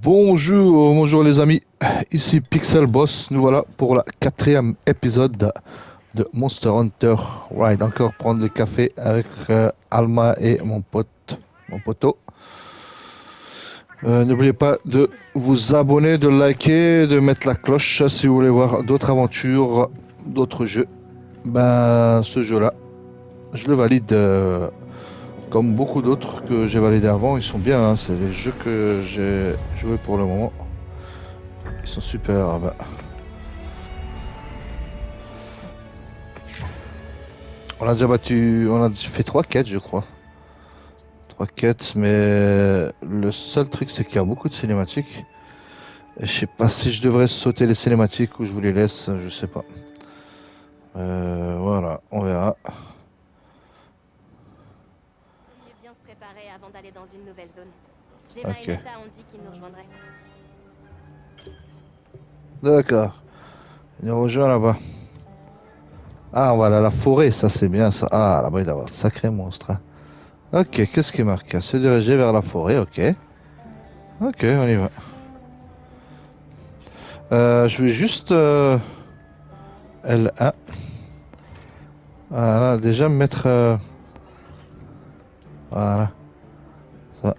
Bonjour, bonjour les amis, ici Pixel Boss, nous voilà pour la quatrième épisode de Monster Hunter Ride. Encore prendre le café avec Alma et mon poteau. N'oubliez pas de vous abonner, de liker, de mettre la cloche si vous voulez voir d'autres aventures, d'autres jeux. Ben, ce jeu-là, je le valide comme beaucoup d'autres que j'ai validés avant. Ils sont bien, hein, c'est les jeux que j'ai joués pour le moment. Ils sont super. Ah ben. On a déjà battu, on a fait 3 quêtes, je crois. 3 quêtes, mais le seul truc, c'est qu'il y a beaucoup de cinématiques. Et je sais pas si je devrais sauter les cinématiques ou je vous les laisse, je sais pas. Voilà, on verra. Vaut mieux bien se préparer avant d'aller dans une nouvelle zone. Gemma et Ok, Nata ont dit qu'ils nous rejoindraient. d'accord. Il nous rejoint là-bas. Ah, voilà, la forêt, ça c'est bien ça. Ah, là-bas, il doit y avoir de sacrés monstres, hein. Ok, qu'est-ce qui marque? Se diriger vers la forêt, ok. Ok, on y va. Je vais juste L1. Voilà, déjà me mettre. Voilà, ça.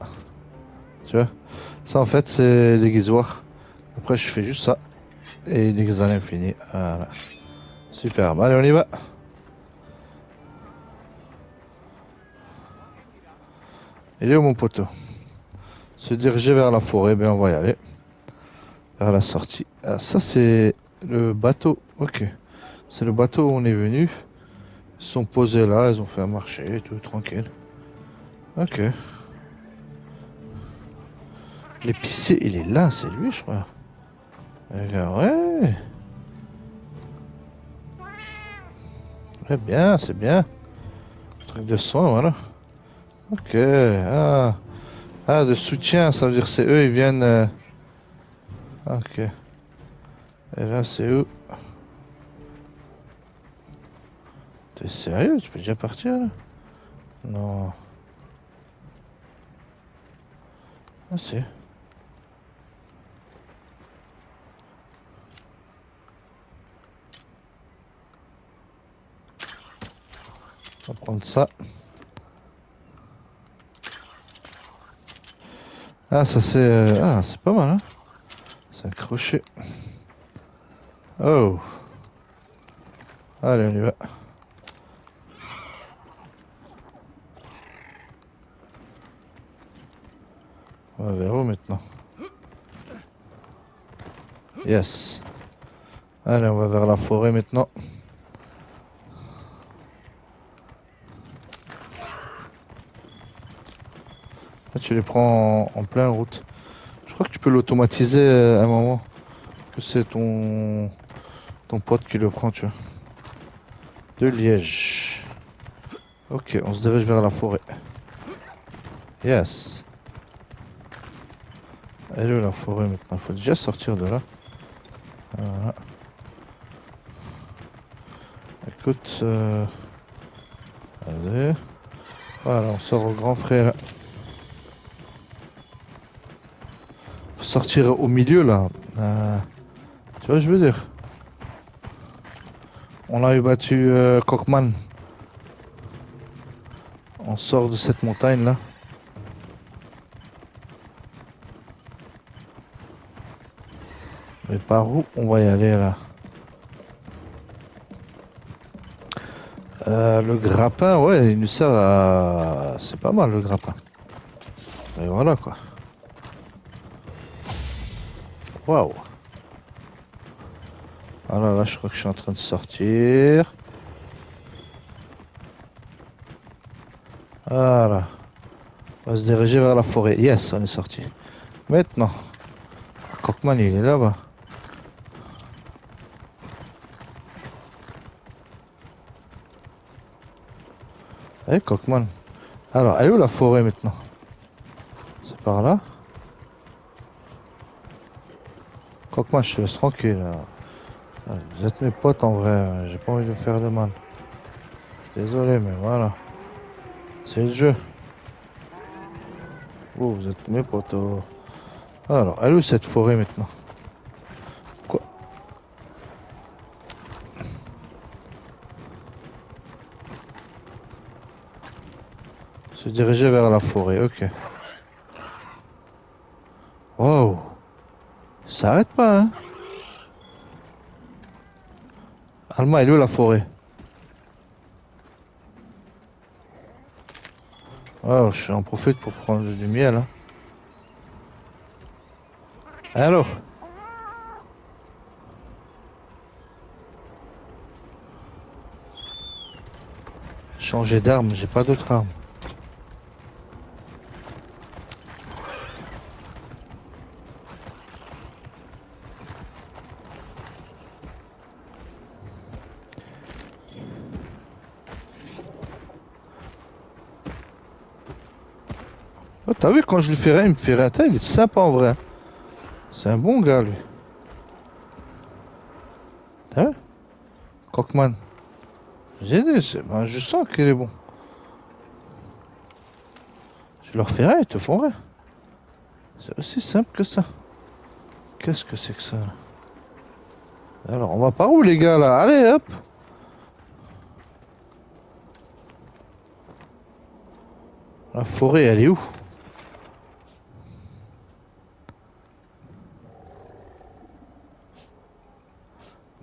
Tu vois? Ça, en fait, c'est l'aiguisoir. Après, je fais juste ça. Et il aiguise à l'infini. Voilà. Super. Bon, allez, on y va. Il est où mon poteau? Se diriger vers la forêt. Ben, on va y aller. Vers la sortie. Ah, ça, c'est le bateau. Ok. C'est le bateau où on est venu. Ils sont posés là. Ils ont fait un marché et tout. Tranquille. Ok. L'épicier, il est là. C'est lui, je crois. Ouais. Ouais, bien. C'est bien. Truc de soin, voilà. Ok. Ah. Ah, de soutien. Ça veut dire c'est eux. Ils viennent. Ok. Et là, c'est où? T'es sérieux? Tu peux déjà partir là? Non. Ah, si. On va prendre ça. Ah, ça c'est. Ah, c'est pas mal, hein? C'est un crochet. Oh. Allez, on y va. On va vers où maintenant? Yes. Allez, on va vers la forêt maintenant. Là, tu les prends en pleine route. Je crois que tu peux l'automatiser à un moment. Que c'est ton pote qui le prend, tu vois. De liège. Ok, on se dirige vers la forêt. Yes. Elle est où la forêt maintenant? Faut déjà sortir de là. Voilà. Écoute, allez. Voilà, on sort au grand frais là. Faut sortir au milieu là. Tu vois, je veux dire. On a eu battu Cockman. On sort de cette montagne là. Mais par où on va y aller là? Le grappin, ouais, il nous sert à. C'est pas mal le grappin. Et voilà quoi. Waouh. Voilà, là, je crois que je suis en train de sortir. Voilà. On va se diriger vers la forêt. Yes, on est sorti. Maintenant, Cockman, il est là-bas. Eh, Cockman. Alors, elle est où la forêt maintenant? C'est par là? Cockman, je te laisse tranquille. Vous êtes mes potes en vrai, j'ai pas envie de vous faire de mal. Désolé, mais voilà. C'est le jeu. Oh, vous êtes mes potos. Alors, elle est où cette forêt maintenant? Quoi? Se diriger vers la forêt, ok. Wow! Ça arrête pas, hein? Alma, elle est où la forêt? Oh, j'en profite pour prendre du miel, hein. Alors? Changer d'arme, j'ai pas d'autre arme. Oh, t'as vu quand je lui fais rien, il me fait rien. Il est sympa en vrai. C'est un bon gars lui. T'as vu? Cockman. J'ai dit, ben, je sens qu'il est bon. Je leur fais rien, ils te font rien. C'est aussi simple que ça. Qu'est-ce que c'est que ça là? Alors, on va par où les gars là? Allez hop! La forêt, elle est où?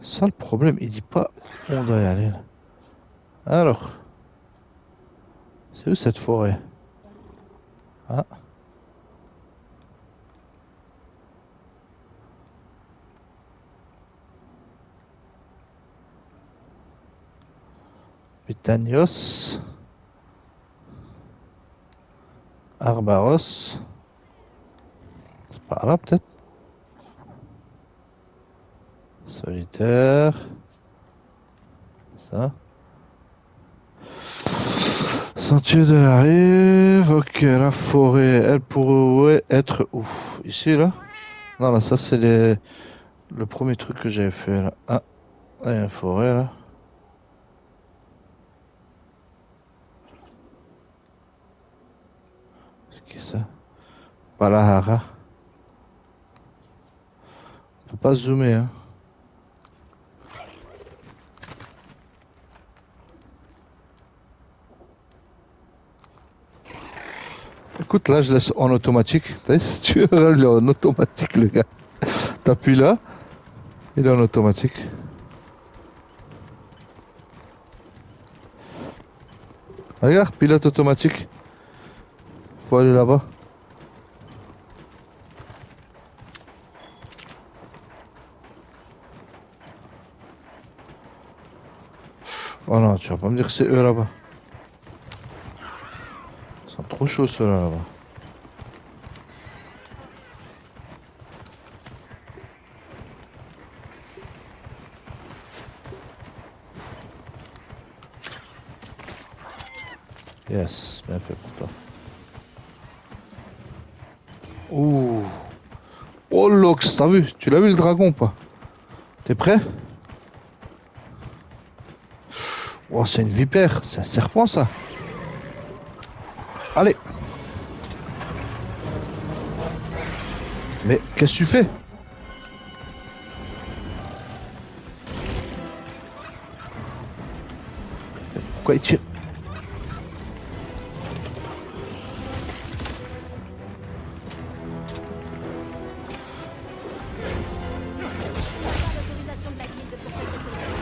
Ça le problème, il dit pas où on doit y aller là. Alors, c'est où cette forêt? Ah, Pitanios, Arbaros. C'est par là peut-être? Solitaire. Ça. Sentier de la rive. Ok, la forêt, elle pourrait être où? Ici là? Non, là, ça c'est le premier truc que j'avais fait là. Ah, là, il y a une forêt là. C'est qui ça? Palahara. On peut pas zoomer, hein. Écoute, là, je laisse en automatique. T'as vu, si tu veux, il est en automatique, le gars. T'appuies là, il est en automatique. Regarde, pilote automatique. Faut aller là-bas. Oh non, tu vas pas me dire que c'est eux là-bas. Ils sont trop chauds ceux-là là-bas. Yes, bien fait pour toi. Ouh. Oh Lox, t'as vu? Tu l'as vu le dragon ou pas? T'es prêt? Oh, c'est une vipère, c'est un serpent ça. Allez. Mais qu'est-ce que tu fais? Pourquoi il tire? L'autorisation de la guilde pour cette autorisation.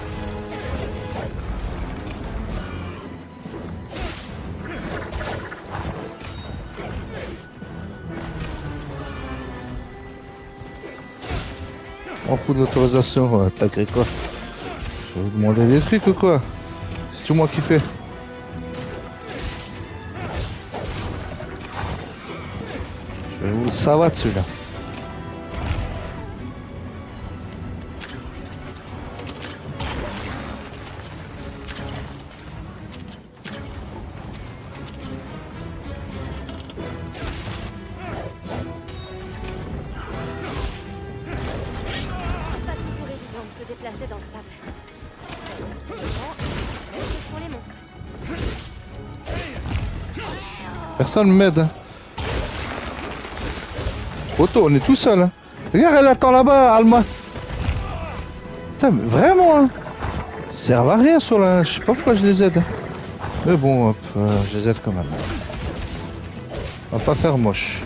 On fout de l'autorisation, t'as créé quoi? Je vais vous demander des trucs ou quoi? C'est tout moi qui fais. Je vais vous le savate celui-là. Pas toujours évident de se déplacer dans le sable. Bon, ce sont les monstres. Personne m'aide. Hein. Poto, on est tout seul. Hein. Regarde, elle attend là-bas, Alma. Putain, mais vraiment, hein. Ils servent à rien sur la... Je sais pas pourquoi je les aide. Mais bon, hop, je les aide quand même. On va pas faire moche.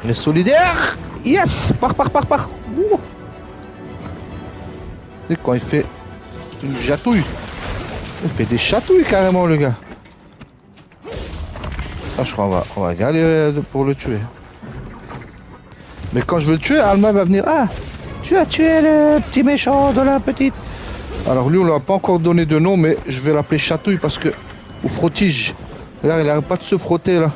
On est solidaires. Yes. Pars. Ouh. C'est quand il fait une chatouille. Il fait des chatouilles carrément, le gars. Ah, je crois on va galérer pour le tuer. Mais quand je veux le tuer, Alma va venir. Ah, tu as tué le petit méchant de la petite. Alors lui, on lui a pas encore donné de nom, mais je vais l'appeler Chatouille parce que... Ou Frottige. Regarde, il arrête pas de se frotter là.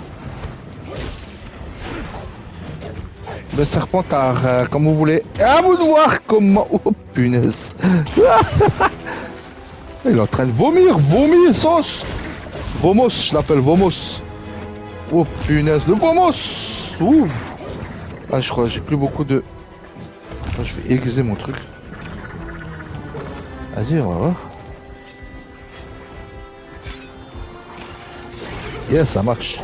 Le Serpentard, comme vous voulez. À vous de voir comment... Oh punaise. Il est en train de vomir sauce. Vomos, je l'appelle Vomos. Oh punaise, le Vomos. Ouh. Ah, je crois, j'ai plus beaucoup de... Ah, je vais aiguiser mon truc. Vas-y, on va voir. Yes, ça marche.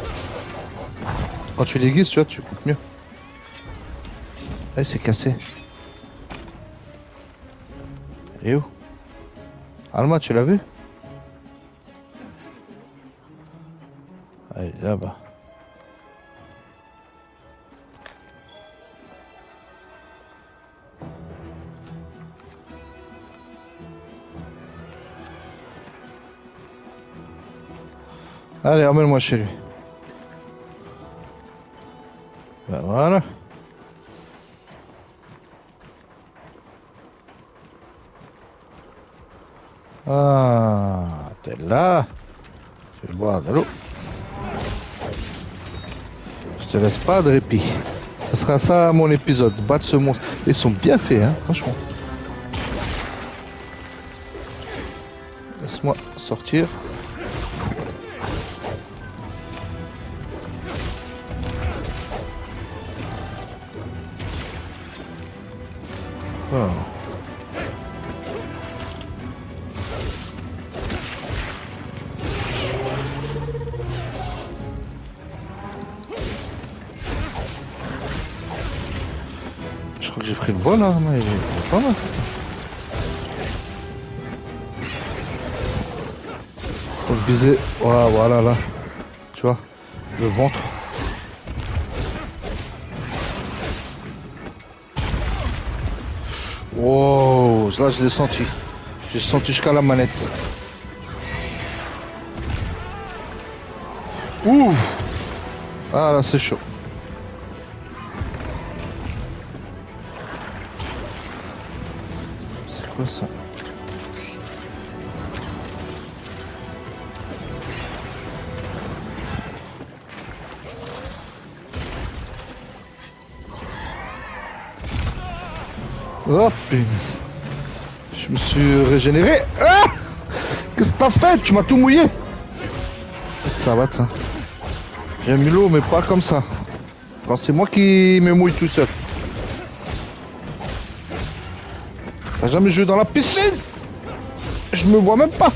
Quand tu l'aiguises, tu vois, tu coupes mieux. Ah, il s'est cassé. Il est où? Alma, tu l'as vu? Allez, là-bas. Allez, emmène-moi chez lui. Ben voilà. Ah, t'es là. Tu veux boire de l'eau. Je te laisse pas de répit. Ce sera ça mon épisode. Battre ce monstre. Ils sont bien faits, hein, franchement. Laisse-moi sortir. Oh. Je crois que j'ai pris le bon arme, il est pas mal. Faut le viser, ouais, voilà là, tu vois, le ventre. Wow, là je l'ai senti. J'ai senti jusqu'à la manette. Ouh. Ah là c'est chaud. C'est quoi ça? Oh punaise. Je me suis régénéré. Ah, qu'est-ce que t'as fait? Tu m'as tout mouillé. Ça va ça. J'aime l'eau mais pas comme ça. Quand c'est moi qui me mouille tout seul. T'as jamais joué dans la piscine? Je me vois même pas.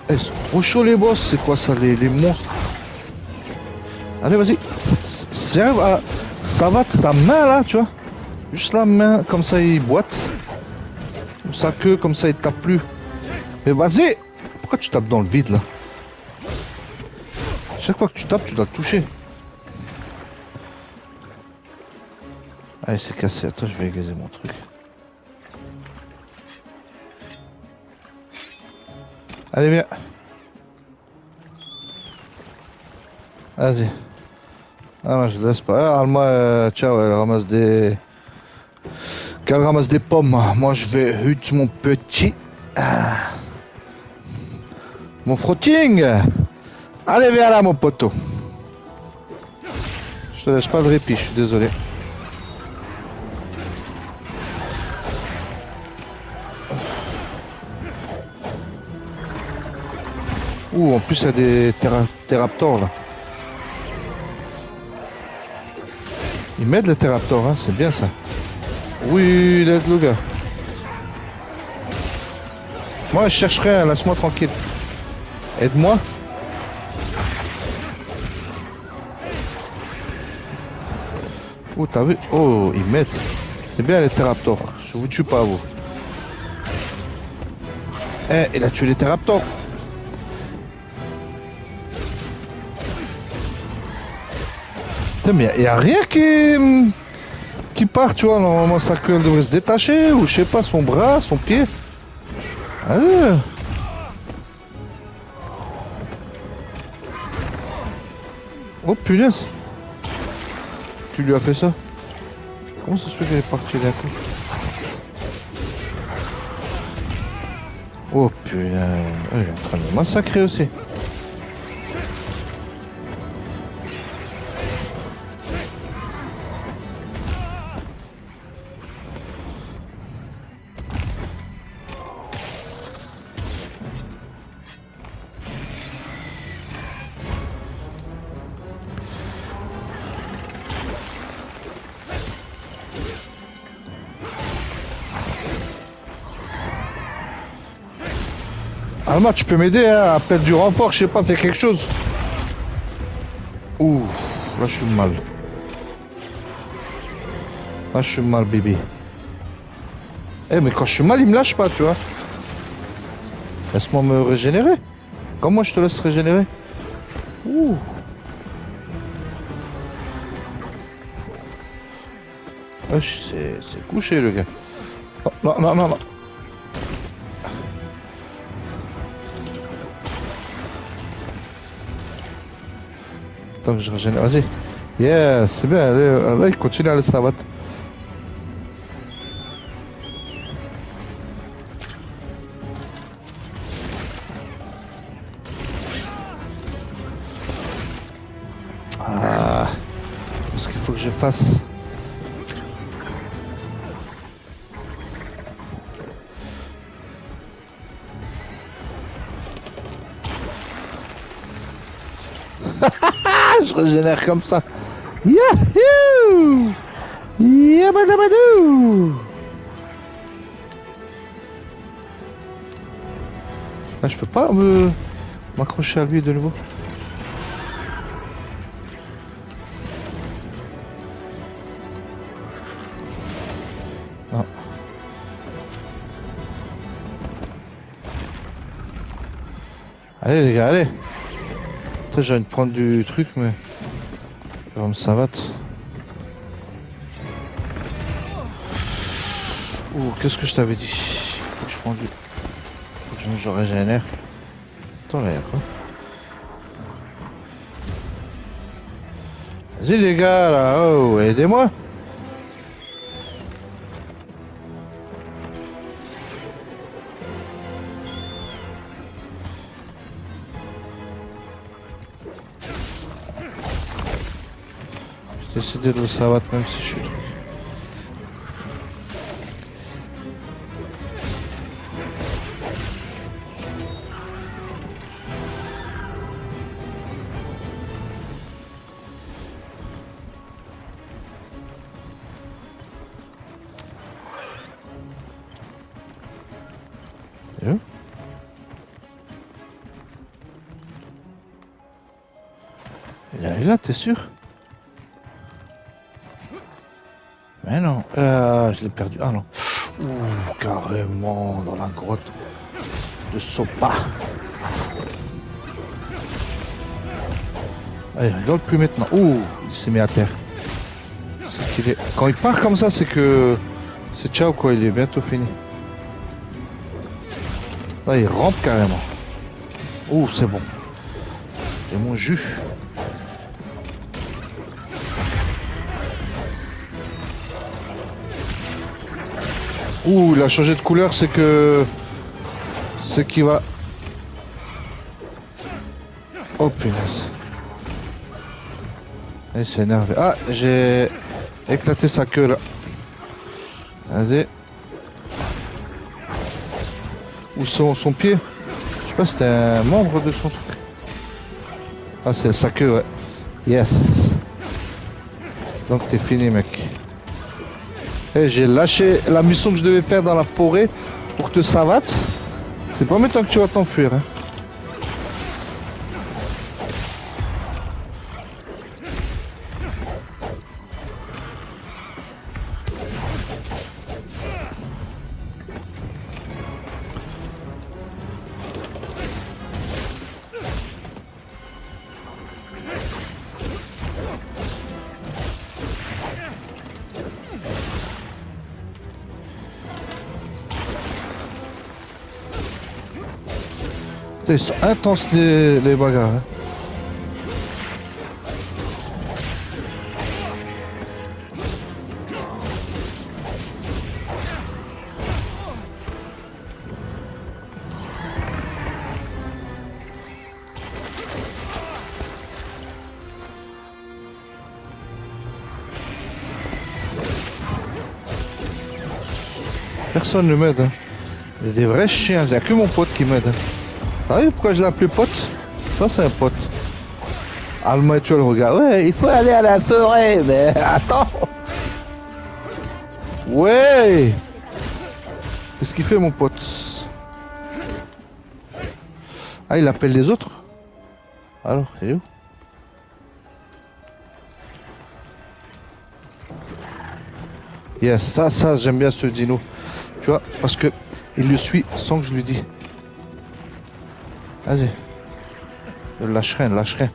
Ils sont trop chauds les boss. C'est quoi ça les monstres? Allez vas-y. J'arrive à... Ça va de sa main là, tu vois. Juste la main, comme ça il boite. Sa queue, comme ça il tape plus. Mais vas-y. Pourquoi tu tapes dans le vide là? Chaque fois que tu tapes, tu dois le toucher. Allez, c'est cassé. Attends, je vais aiguiser mon truc. Allez, viens. Vas-y. Ah non, je laisse pas. Ah, Alma, ciao, elle ramasse des... Qu'elle ramasse des pommes. Moi, je vais hut mon petit... Ah. Mon frotting. Allez, viens là, mon poteau. Je te laisse pas de répit, je suis désolé. Ouh, en plus, il y a des théraptors, là. Il m'aide le théraptor, hein, c'est bien ça. Oui, il aide le gars. Moi, je cherche rien, laisse-moi tranquille. Aide-moi. Oh, t'as vu? Oh, ils mettent. C'est bien les Terraptors. Je vous tue pas, vous. Eh, il a tué les Terraptors. Putain, mais y a rien qui part, tu vois. Normalement, sa queue elle devrait se détacher, ou je sais pas, son bras, son pied. Ah, oh punaise. Tu lui as fait ça? Comment ça se fait qu'elle est partie d'un coup? Oh punaise. Il est en train de me massacrer aussi. Alma, tu peux m'aider hein, à perdre du renfort, je sais pas, fais quelque chose. Ouh, là je suis mal. Là je suis mal, bébé. Eh, mais quand je suis mal, il me lâche pas, tu vois. Laisse-moi me régénérer. Comment je te laisse régénérer? Ouh. C'est couché, le gars. Oh, non, non, non, non. Attends que je régénère. Vas-y. Yes, c'est bien. Là, il continue à le savate. Ah. Ce qu'il faut que je fasse. Je régénère comme ça. Yahoo! Yabadabadou! Ah, je peux pas m'accrocher à lui de nouveau. Non. Allez les gars, allez. Putain, j'ai envie de prendre du truc, mais... Ça va me savate. Ouh, qu'est-ce que je t'avais dit? Faut que je prends du... Faut que je régénère. Attends, là, y'a quoi? Vas-y les gars, là, oh, aidez-moi! J'ai décidé de le savate même si je suis truc. Il est là, t'es sûr? Mais non, je l'ai perdu. Ah non. Ouh, carrément dans la grotte de Sopa. Allez, rigole plus maintenant. Ouh, il s'est mis à terre. Quand il part comme ça, c'est que c'est ciao quoi, il est bientôt fini. Là, il rentre carrément. Ouh, c'est bon. C'est mon jus. Ouh, il a changé de couleur, c'est que... C'est qu'il va... Oh punaise. Il s'est énervé. Ah, j'ai éclaté sa queue là. Vas-y. Ou son pied. Je sais pas si c'était un membre de son truc. Ah, c'est sa queue, ouais. Yes. Donc t'es fini, mec. Et j'ai lâché la mission que je devais faire dans la forêt pour te savate. C'est pas maintenant que tu vas t'enfuir. Hein. Putain, ils sont intenses les bagarres. Hein. Personne ne m'aide. Hein. Il y a des vrais chiens, il n'y a que mon pote qui m'aide. Hein. Ah oui, pourquoi je l'appelle pote? Ça c'est un pote. Alma et tu le regardes. Ouais, il faut aller à la forêt, mais attends. Ouais. Qu'est-ce qu'il fait mon pote? Ah, il appelle les autres? Alors, il est où? Yes, ça, j'aime bien ce dino. Tu vois, parce que il le suit sans que je lui dise. Vas-y. Je le lâcherai, le lâcherai.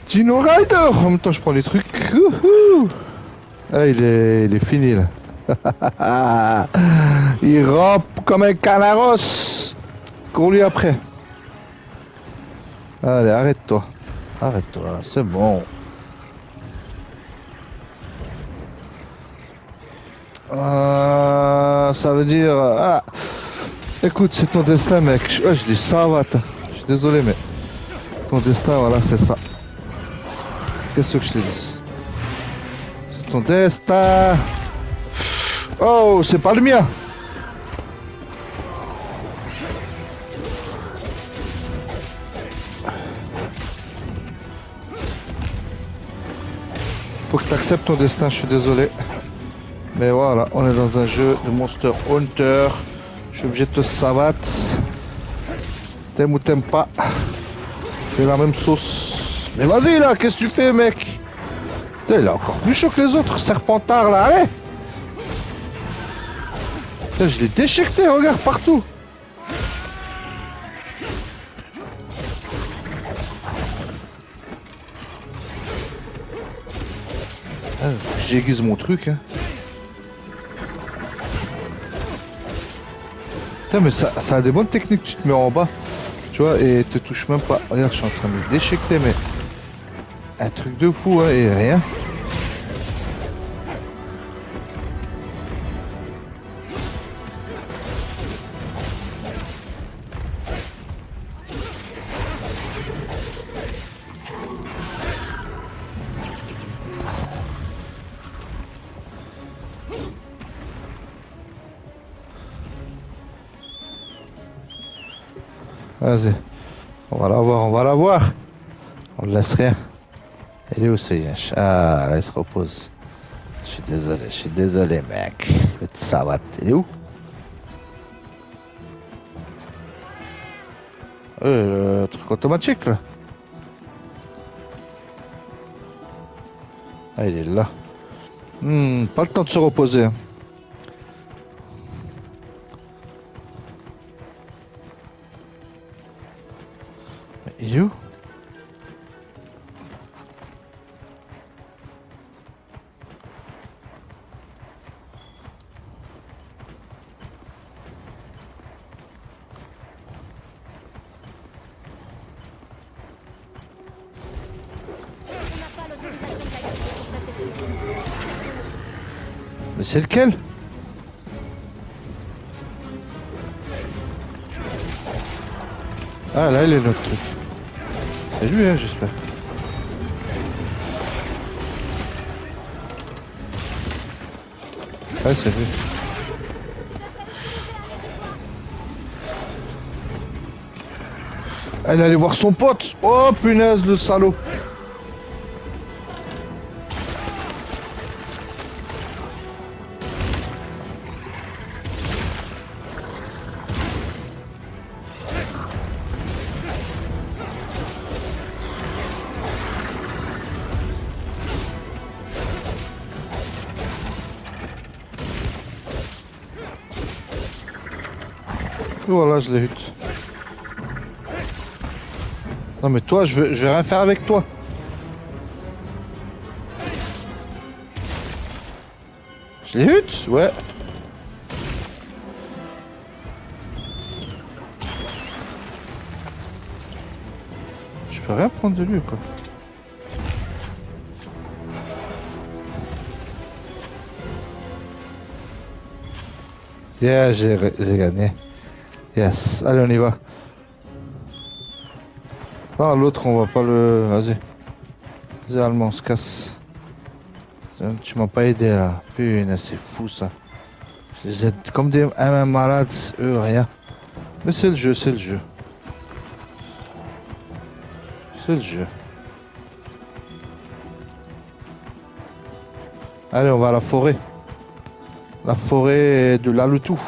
Dino Rider! En même temps, je prends les trucs. Ouhou. Ah, il est fini là. Il rampe comme un canaros. Cours lui après. Allez, arrête-toi. Arrête-toi, c'est bon. Ça veut dire... Ah, écoute, c'est ton destin, mec. Je dis savate. Je suis désolé, mais... Ton destin, voilà, c'est ça. Qu'est-ce que je te dis? C'est ton destin. Oh, c'est pas le mien. Faut que tu acceptes ton destin, je suis désolé. Mais voilà, on est dans un jeu de Monster Hunter. Je suis obligé de te savate. T'aimes ou t'aimes pas. C'est la même sauce. Mais vas-y là, qu'est-ce que tu fais mec? Putain, il est encore plus chaud que les autres, Serpentard là, allez. Putain, je l'ai déchiqueté, regarde partout. Ah, j'aiguise mon truc hein. Putain mais ça a des bonnes techniques, tu te mets en bas. Tu vois, et te touche même pas. Regarde, je suis en train de me déchiqueter mais... Un truc de fou hein, et rien. Vas-y. On va la voir, on va la voir. On ne laisse rien. Il est où ce Yinch? Ah, là il se repose. Je suis désolé mec. Petit savate. Il est où? Le truc automatique là. Ah, il est là. Pas le temps de se reposer. Hein. Il est où? Mais c'est lequel? Ah là il est notre truc. C'est lui hein j'espère. Ouais c'est lui. Elle allait voir son pote. Oh punaise le salaud. Voilà, je l'ai eu. Non mais toi, je vais rien faire avec toi. Les huttes? Ouais. Je peux rien prendre de lui, quoi. Yeah, j'ai gagné. Yes, allez, on y va. Ah, l'autre, on va pas le... Vas-y. Vas-y, Allemand, on se casse. Tu m'as pas aidé, là. Putain, c'est fou, ça. Je les aide comme des malades, eux, rien. Mais c'est le jeu, c'est le jeu. C'est le jeu. Allez, on va à la forêt. La forêt de Laloutou.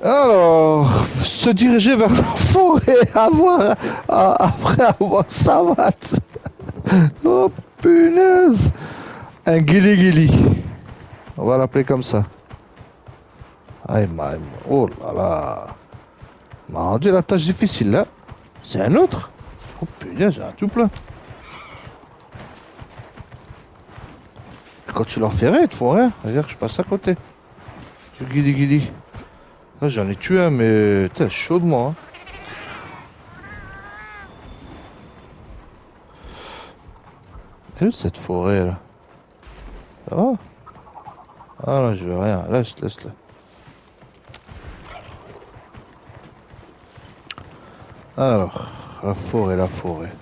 Alors, se diriger vers la forêt après avoir savate. Oh punaise. Un guili-guili. On va l'appeler comme ça. Aïe, oh là là. M'a rendu la tâche difficile là. C'est un autre. Oh punaise, j'ai un tout plein. Quand tu leur fais rien, ils te font rien. Regarde, je passe à côté. Du guili-guili. Là, j'en ai tué un, mais t'es chaud de moi. Hein. C'est où cette forêt là? Oh. Ah là, je veux rien. Laisse-le. Alors, la forêt.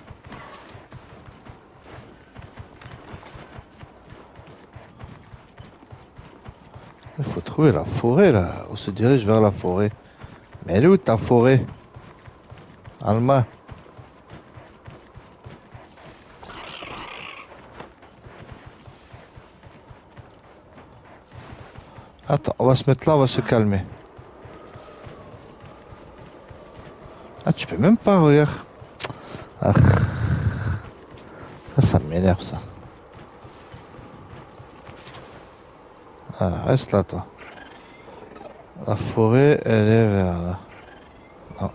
Il faut trouver la forêt là. On se dirige vers la forêt. Mais elle est où ta forêt? Alma. Attends, on va se mettre là, on va se calmer. Ah, tu peux même pas, regarde. Ah. Ça m'énerve ça. Voilà, reste là toi. La forêt, elle est vers là. Non.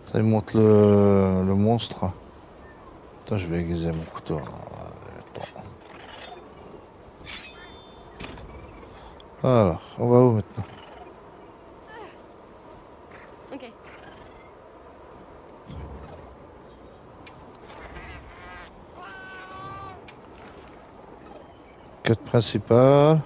Ça il montre le monstre. Attends, je vais aiguiser mon couteau. Attends. Alors, on va où maintenant? Ok. Quête principale.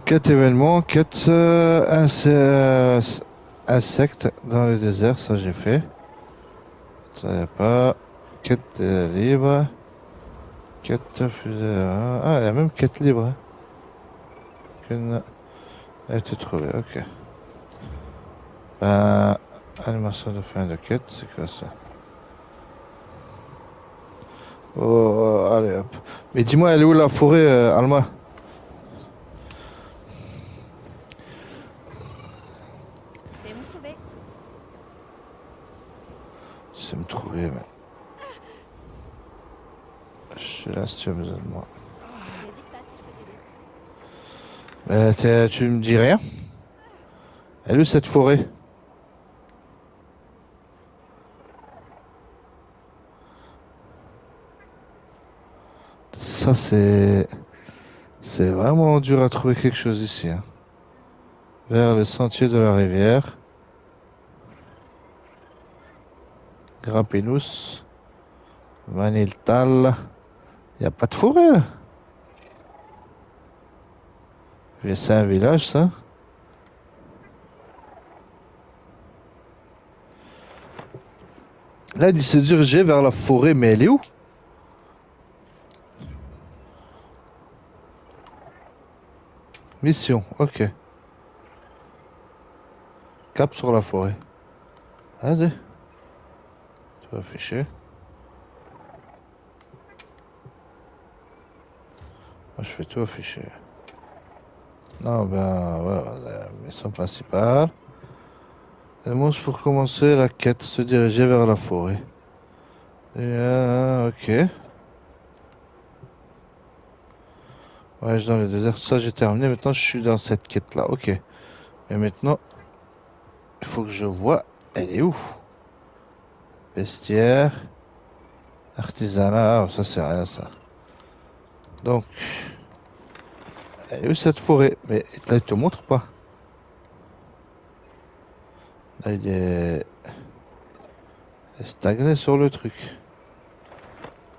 Quête événement, quête insectes dans le désert, ça j'ai fait. Ça y a pas. Quête libre. Quête fusée. Ah, il y a même quête libre. Hein. Qu'une a été trouvée, ok. Animation de fin de quête, c'est quoi ça? Oh, allez hop. Mais dis-moi, elle est où la forêt, Alma? Tu sais où me trouver. Je sais me trouver, mais. Je suis là si tu as besoin de moi. N'hésite pas si je peux t'aider. Tu me dis rien? Elle est où cette forêt? Ça c'est... C'est vraiment dur à trouver quelque chose ici. Hein. Vers le sentier de la rivière. Grappinus. Maniltal. Y a pas de forêt là. C'est un village ça. Là il se dirigeait vers la forêt, mais elle est où? Mission, ok. Cap sur la forêt. Vas-y. Tu vas afficher. Moi je fais tout afficher. Non ben ouais, mission principale. Et moi pour commencer la quête, se diriger vers la forêt. Ok. Ouais, je suis dans le désert, ça j'ai terminé. Maintenant je suis dans cette quête là, ok. Et maintenant, il faut que je vois. Elle est où? Vestiaire. Artisanat. Ça, c'est rien, ça. Donc, elle est où cette forêt? Mais là, il te montre pas. Là, il est stagné sur le truc.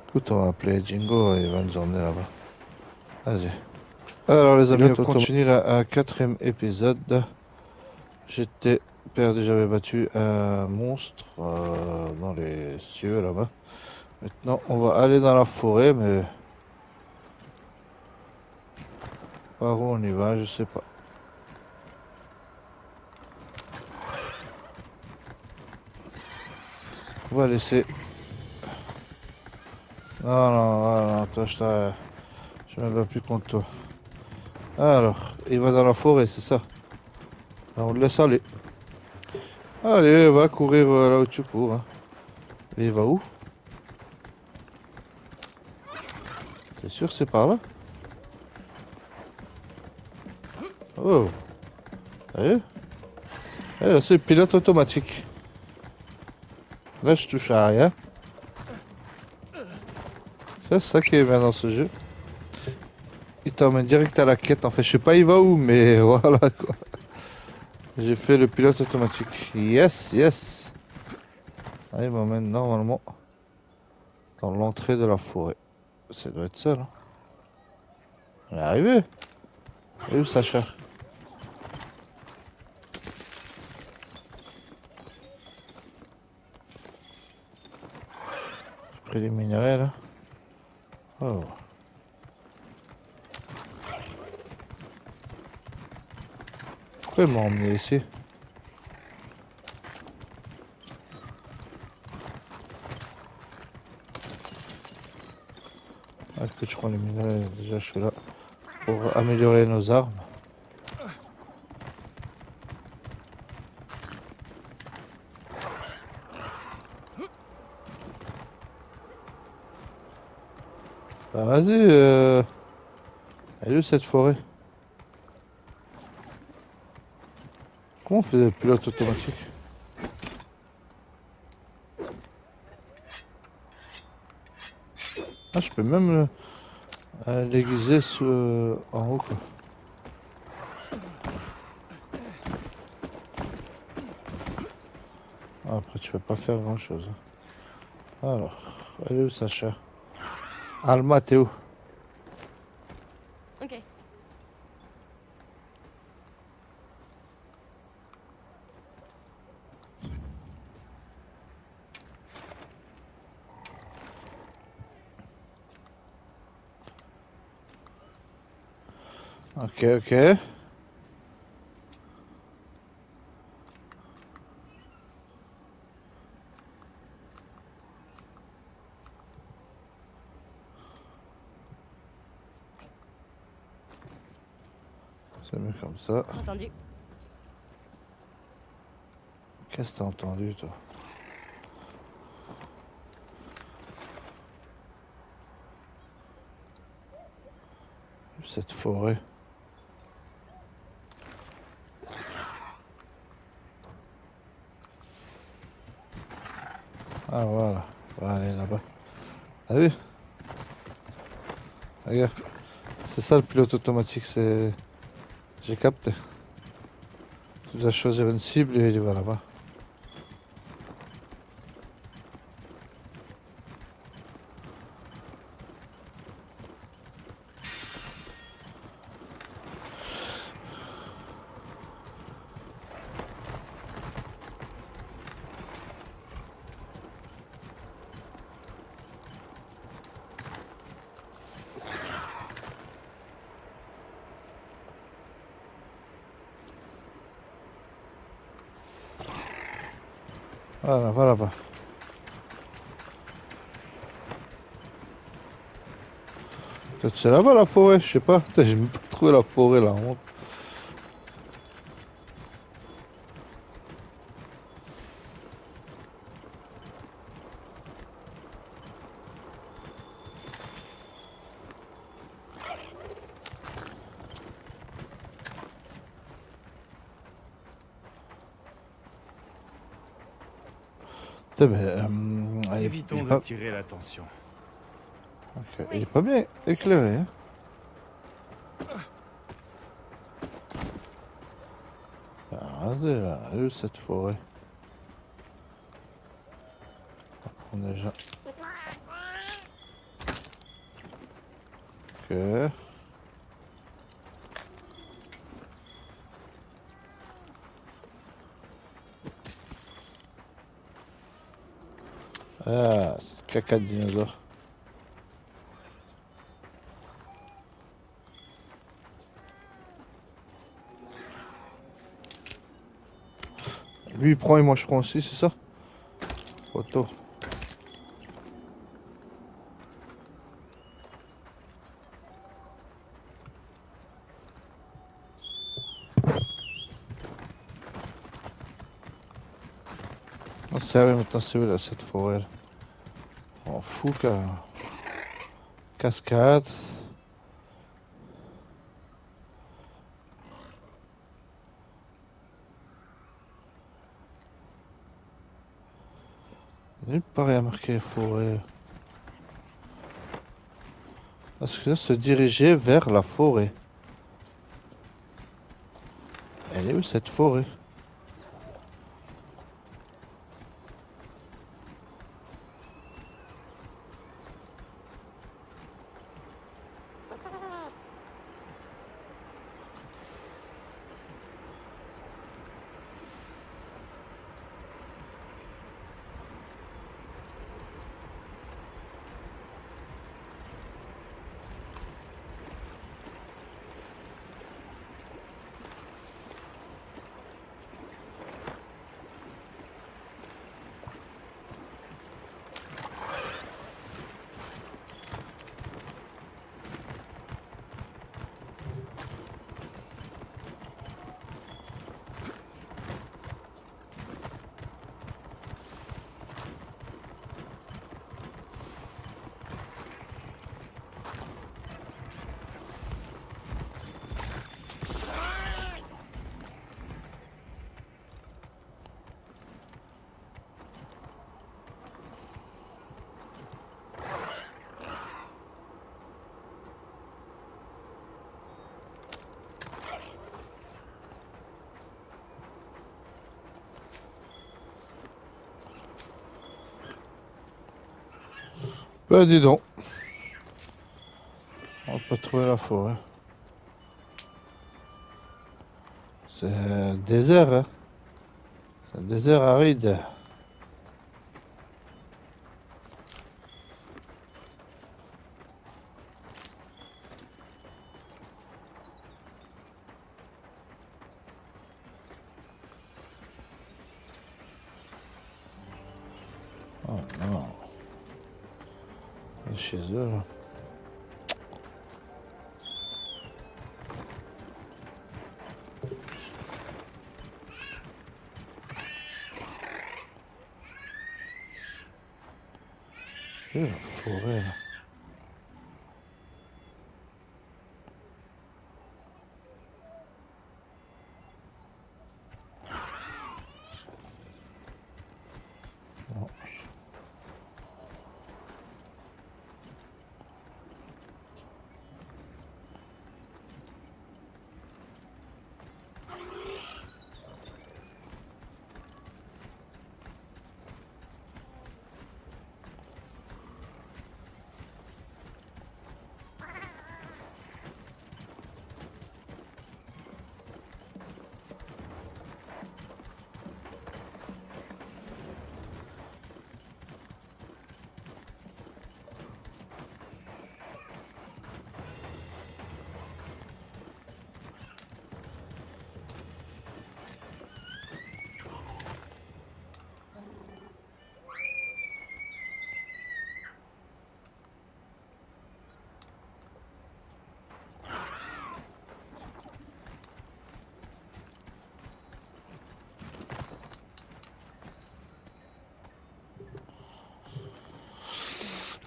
Écoute, on va appeler Jingo et il va nous emmener là-bas. Vas-y. Alors, les amis, on continue un quatrième épisode. J'étais perdu, j'avais battu un monstre dans les cieux là-bas. Maintenant, on va aller dans la forêt, mais par où on y va, je sais pas. On va laisser. Non, non, non, toi, je me bats plus contre toi. Alors, il va dans la forêt, c'est ça. Alors, on le laisse aller. Allez, va courir là où tu cours. Hein. Et il va où? T'es sûr que c'est par là? Oh, sérieux? Eh, là, c'est le pilote automatique. Là, je touche à rien. C'est ça qui est bien dans ce jeu. Il t'emmène direct à la quête. En fait, je sais pas il va où, mais voilà quoi. J'ai fait le pilote automatique. Yes, yes. Ah, il m'emmène normalement dans l'entrée de la forêt. Ça doit être ça, là. On est arrivé. Et où Sacha? J'ai pris les minerais là. Oh. Pourquoi il m'a emmené ici? Ah, est-ce que je prends les minerais? Déjà, je suis là pour améliorer nos armes. Bah vas-y, elle est où cette forêt? Comment on fait le pilote automatique? Ah, je peux même l'aiguiser en haut quoi. Ah, après, tu peux pas faire grand chose. Alors, elle est où Sacha? Alma, t'es où? Ok. Ok, ok. C'est mieux comme ça. Entendu. Qu'est-ce que t'as entendu, toi? Cette forêt. Ah, voilà. On va aller là-bas. T'as vu? Regarde. C'est ça le pilote automatique, c'est... J'ai capté. Tu dois choisir une cible et il va là-bas. Voilà, va là-bas. Peut-être c'est là-bas la forêt, je sais pas. Putain, j'ai même pas trouvé la forêt là. Putain, mais. Évitons d'attirer l'attention. Ok, il est pas bien éclairé. Hein. Regardez là, où cette forêt. On a déjà. Ok. Ah, caca de dinosaure. Lui il prend et moi je prends aussi, c'est ça? Photo. Oh, sérieux, maintenant c'est où là cette forêt là? On fout car. Cascade. Nulle part il y a marqué forêt. Parce que là, se diriger vers la forêt. Elle est où cette forêt? Bah dis donc. On peut trouver la forêt. C'est un désert, hein. C'est un désert aride. Oh non. C'est chez eux là. C'est la forêt là.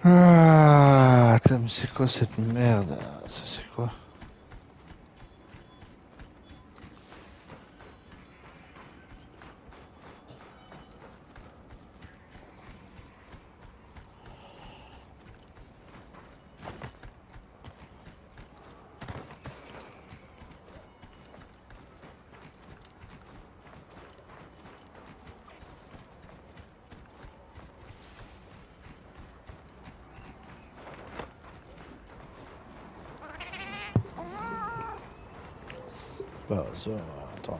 Ah, attends, mais c'est quoi cette merde? Ça c'est quoi? Bah, ça, attends.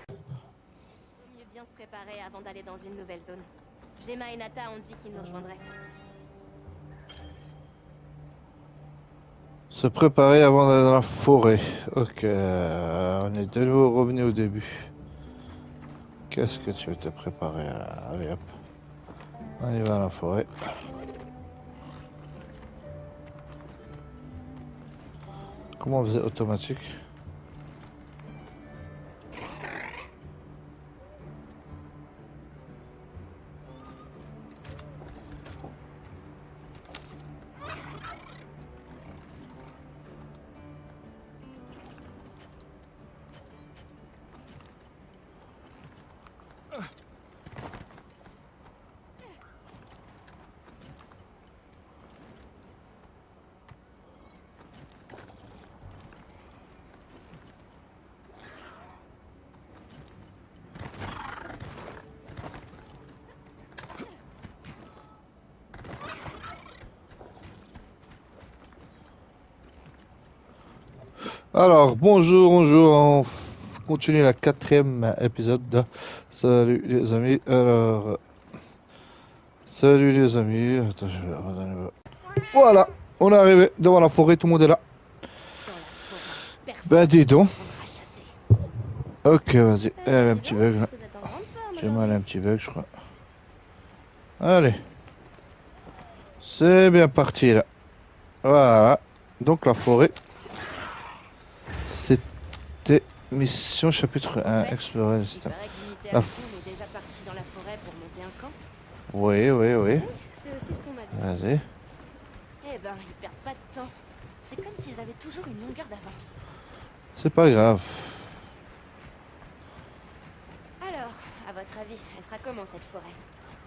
Vaut mieux bien se préparer avant d'aller dans une nouvelle zone. Gemma et Nata ont dit qu'ils nous rejoindraient. Se préparer avant d'aller dans la forêt. Ok, on est de nouveau revenu au début. Qu'est-ce que tu veux te préparer là? Allez hop. On y va à la forêt. Comment on faisait automatique? Alors, bonjour, on continue la 4e épisode. Salut les amis. Alors, salut les amis. Attends, je vais redonner voilà, on est arrivé devant la forêt, tout le monde est là. Dans la forêt, personne Ben dis donc. ne s'entendra chasser. Ok, vas-y. Il y avait un dis petit donc, bug là. vous êtes en grande forme J'ai mal aujourd'hui. un petit bug, je crois. Allez. C'est bien parti là. Voilà. Donc la forêt. C'était mission chapitre 1. fait, Explorer le Il système. paraît que l'unité La Astron est déjà partie dans la forêt pour monter un camp. Oui, oui, oui. C'est aussi ce qu'on m'a dit. Vas-y. Eh ben, ils perdent pas de temps. C'est comme s'ils avaient toujours une longueur d'avance. C'est pas grave. Alors, à votre avis, elle sera comment cette forêt?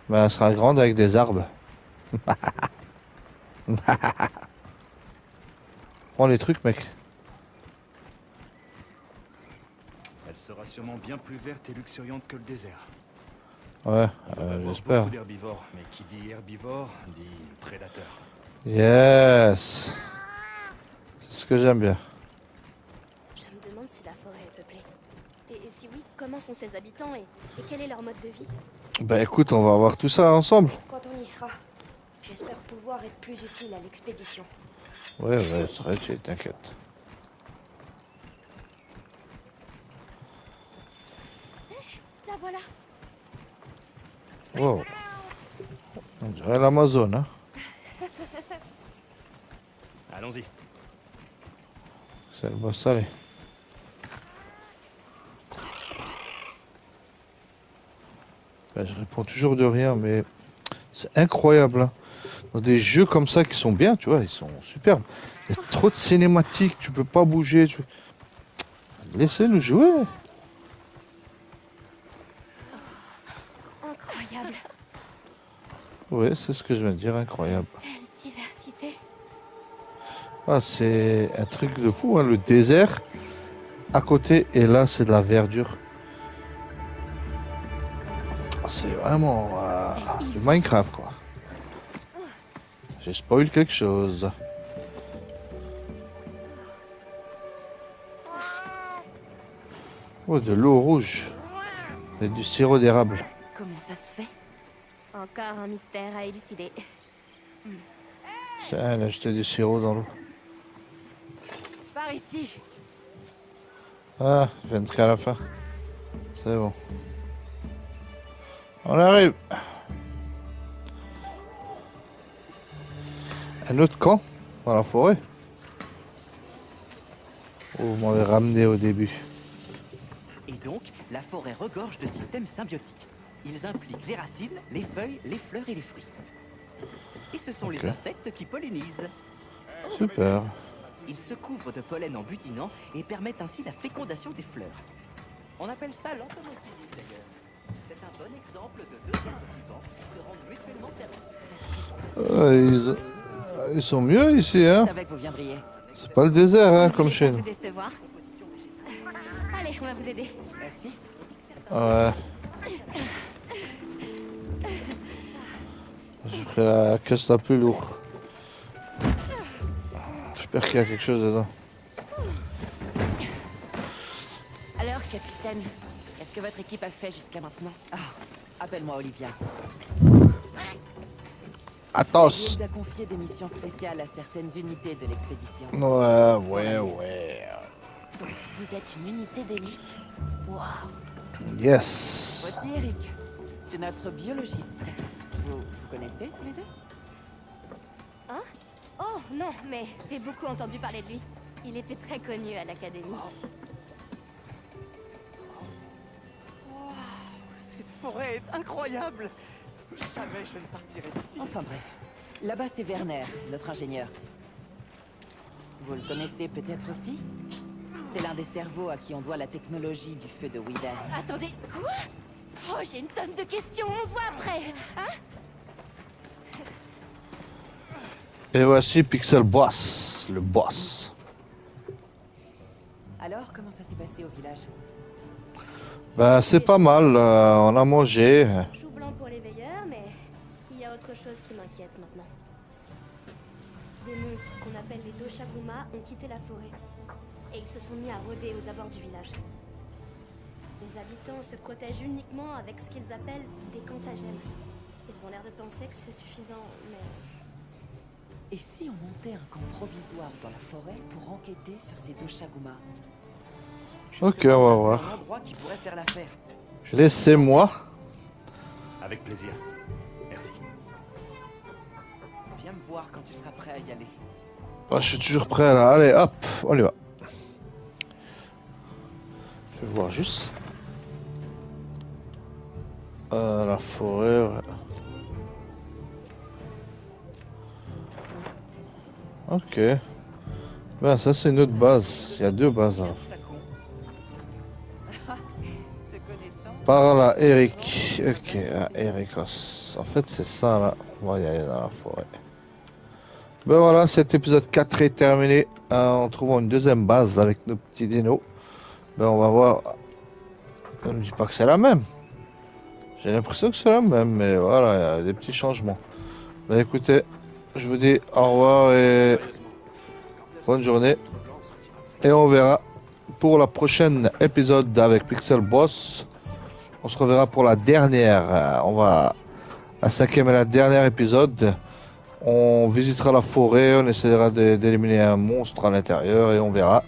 Ben, elle sera grande avec des arbres. Prends les trucs, mec. Elle sera sûrement bien plus verte et luxuriante que le désert. Ouais, On doit avoir j'espère. beaucoup d'herbivores, mais qui dit herbivore dit prédateur. Yes. C'est ce que j'aime bien. Je me demande si la forêt est peuplée. Et si oui, comment sont ses habitants et quel est leur mode de vie? Ben écoute, on va voir tout ça ensemble. Quand on y sera, j'espère pouvoir être plus utile à l'expédition. Ouais, ouais, c'est vrai, t'inquiète. La voilà. Wow. On dirait l'Amazon, hein. Allons-y. C'est le boss salé. Ben, je réponds toujours de rien, mais c'est incroyable, hein. Dans des jeux comme ça qui sont bien, tu vois, ils sont superbes. Il y a trop de cinématiques, tu peux pas bouger. Laissez-nous jouer. Incroyable. Ouais, c'est ce que je viens de dire, incroyable. Quelle diversité. Ah, c'est un truc de fou, hein, le désert à côté, et là, c'est de la verdure. C'est vraiment du Minecraft, quoi. J'ai spoil quelque chose. Oh, de l'eau rouge. Et du sirop d'érable. Comment ça se fait? Encore un mystère à élucider. Tiens, elle a jeté du sirop dans l'eau. Par ici. Ah, je viens de qu'à la fin. C'est bon. On arrive. Un autre camp dans la forêt. Oh, vous m'avez ramené au début. Et donc, la forêt regorge de systèmes symbiotiques. Ils impliquent les racines, les feuilles, les fleurs et les fruits. Et ce sont Ok. les insectes qui pollinisent. Super. Ils se couvrent de pollen en butinant et permettent ainsi la fécondation des fleurs. On appelle ça l'entomophilie d'ailleurs. C'est un bon exemple de deux êtres vivants qui se rendent mutuellement service. Ils sont mieux ici, hein. savais que vous viendriez. C'est pas le désert, hein, Vous comme voulez chez pas nous. vous décevoir. Allez, on va vous aider. Merci. Ouais. C'est la caisse la plus lourde. J'espère qu'il y a quelque chose dedans. Alors, capitaine, qu'est-ce que votre équipe a fait jusqu'à maintenant? Appelle-moi Olivia. Athos! Il a confié des missions spéciales à certaines unités de l'expédition. Ouais. Donc, vous êtes une unité d'élite? Waouh! Yes! Voici Eric. C'est notre biologiste. Vous connaissez tous les deux? Oh non, mais j'ai beaucoup entendu parler de lui. Il était très connu à l'académie. Cette forêt est incroyable. Jamais je ne partirai d'ici. Enfin bref. Là-bas, c'est Werner, notre ingénieur. Vous le connaissez peut-être aussi? C'est l'un des cerveaux à qui on doit la technologie du feu de Weaver. Attendez, quoi? Oh, j'ai une tonne de questions, on se voit après! Hein? Et voici Pixel Boss, le boss. Alors, comment ça s'est passé au village? Bah c'est pas mal, on a mangé. Chou blanc pour les veilleurs, mais il y a autre chose qui m'inquiète maintenant. Des monstres qu'on appelle les Doshaguma ont quitté la forêt. Et ils se sont mis à rôder aux abords du village. Les habitants se protègent uniquement avec ce qu'ils appellent des cantagènes. Ils ont l'air de penser que c'est suffisant, mais... Et si on montait un camp provisoire dans la forêt pour enquêter sur ces Doshaguma? Ok, on va C'est voir. un endroit qui pourrait faire l'affaire. Laissez-moi. Avec plaisir. Merci. Viens me voir quand tu seras prêt à y aller. Ah, je suis toujours prêt là. Allez, hop, on y va. Je vais voir juste. La forêt. Ouais. Ok. Ben ça c'est une autre base. Il y a deux bases. Un Hein. flacon. Te connaissant? Par là, Eric. Ok, Ericos. En fait c'est ça là. On va y aller dans la forêt. Ben voilà, cet épisode 4 est terminé. En trouvant une deuxième base avec nos petits dinos. Ben on va voir. Je ne dis pas que c'est la même. J'ai l'impression que c'est la même, mais voilà, il y a des petits changements. Ben écoutez, je vous dis au revoir et bonne journée. Et on verra pour la prochaine épisode avec Pixel Boss. On se reverra pour la dernière. On va la cinquième et la dernière épisode. On visitera la forêt, on essaiera d'éliminer un monstre à l'intérieur et on verra.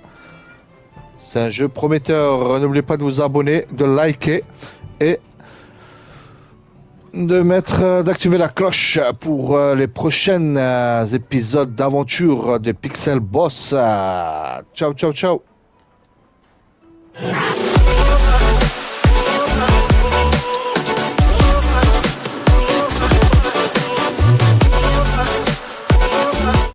C'est un jeu prometteur. N'oubliez pas de vous abonner, de liker et d'activer la cloche pour les prochains épisodes d'aventure de Pixel Boss. Ciao, ciao, ciao.